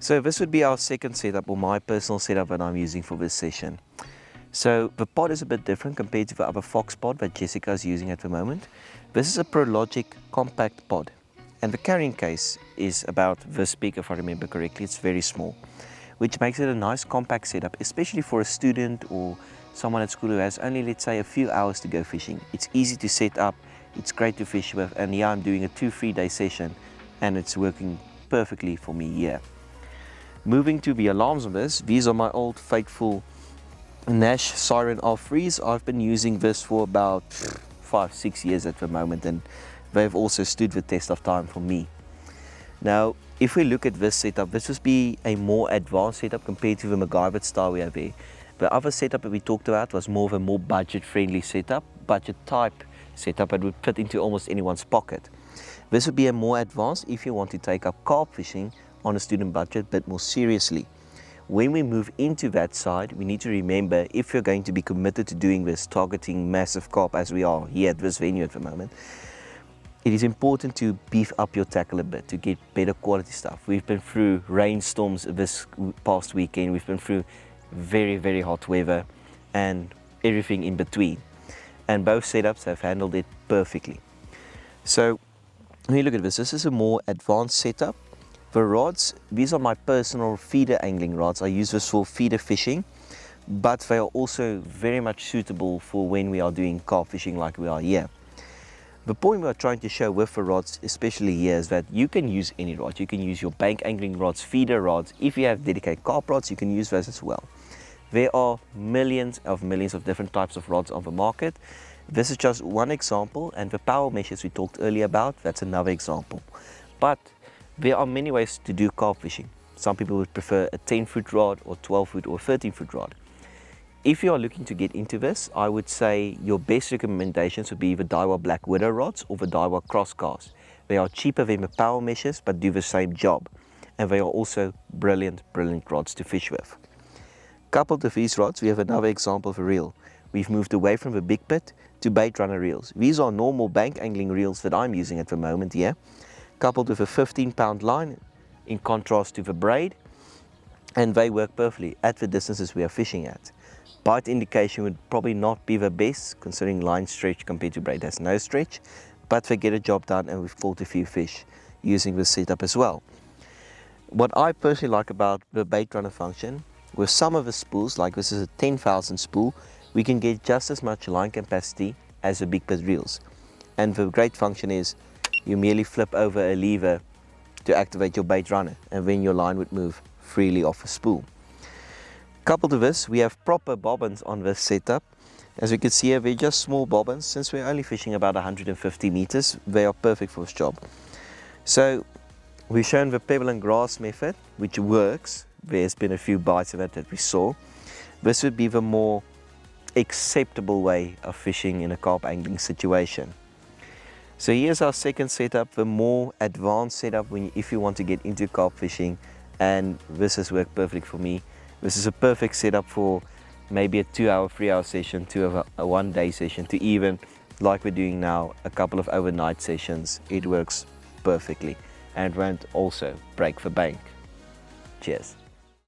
So this would be our second setup, or my personal setup that I'm using for this session. So the pod is a bit different compared to the other Fox pod that Jessica is using at the moment. This is a ProLogic compact pod, and the carrying case is about this big, if I remember correctly. It's very small, which makes it a nice compact setup, especially for a student or someone at school who has only, let's say, a few hours to go fishing. It's easy to set up, it's great to fish with, and yeah, I'm doing a 2-3 day session and it's working perfectly for me here. Moving to the alarms on this, these are my old faithful Nash Siren R3s. I've been using this for about 5-6 years at the moment, and they've also stood the test of time for me. Now, if we look at this setup, this would be a more advanced setup compared to the MacGyver style we have here. The other setup that we talked about was more of a more budget-friendly setup, budget-type setup that would fit into almost anyone's pocket. This would be a more advanced if you want to take up carp fishing on a student budget, but more seriously. When we move into that side, we need to remember, if you're going to be committed to doing this, targeting massive carp as we are here at this venue at the moment, it is important to beef up your tackle a bit to get better quality stuff. We've been through rainstorms this past weekend, we've been through very, very hot weather and everything in between. And both setups have handled it perfectly. So when you look at this, this is a more advanced setup. The rods, these are my personal feeder angling rods. I use this for feeder fishing, but they are also very much suitable for when we are doing carp fishing like we are here. The point we are trying to show with the rods, especially here, is that you can use any rod. You can use your bank angling rods, feeder rods. If you have dedicated carp rods, you can use those as well. There are millions of different types of rods on the market. This is just one example, and the power meshes we talked earlier about, that's another example. But there are many ways to do carp fishing. Some people would prefer a 10-foot rod or 12-foot or 13-foot rod. If you are looking to get into this, I would say your best recommendations would be the Daiwa Black Widow rods or the Daiwa Crosscast. They are cheaper than the power meshes but do the same job, and they are also brilliant rods to fish with. Coupled with these rods, we have another example of a reel. We've moved away from the big pit to bait runner reels. These are normal bank angling reels that I'm using at the moment here, coupled with a 15-pound line in contrast to the braid, and they work perfectly at the distances we are fishing at. Bite indication would probably not be the best, considering line stretch compared to braid has no stretch, but they get a job done, and we've caught a few fish using this setup as well. What I personally like about the bait runner function, with some of the spools, like this is a 10,000 spool, we can get just as much line capacity as the big pit reels. And the great function is you merely flip over a lever to activate your bait runner, and then your line would move freely off a spool. Coupled to this, we have proper bobbins on this setup. As you can see here, they're just small bobbins. Since we're only fishing about 150 meters, they are perfect for this job. So we've shown the pebble and grass method, which works. There's been a few bites of it that we saw. This would be the more acceptable way of fishing in a carp angling situation. So here's our second setup, the more advanced setup if you want to get into carp fishing, and this has worked perfect for me. This is a perfect setup for maybe a 2-hour, 3-hour session to a 1-day session, to even, like we're doing now, a couple of overnight sessions. It works perfectly and won't also break the bank. Cheers.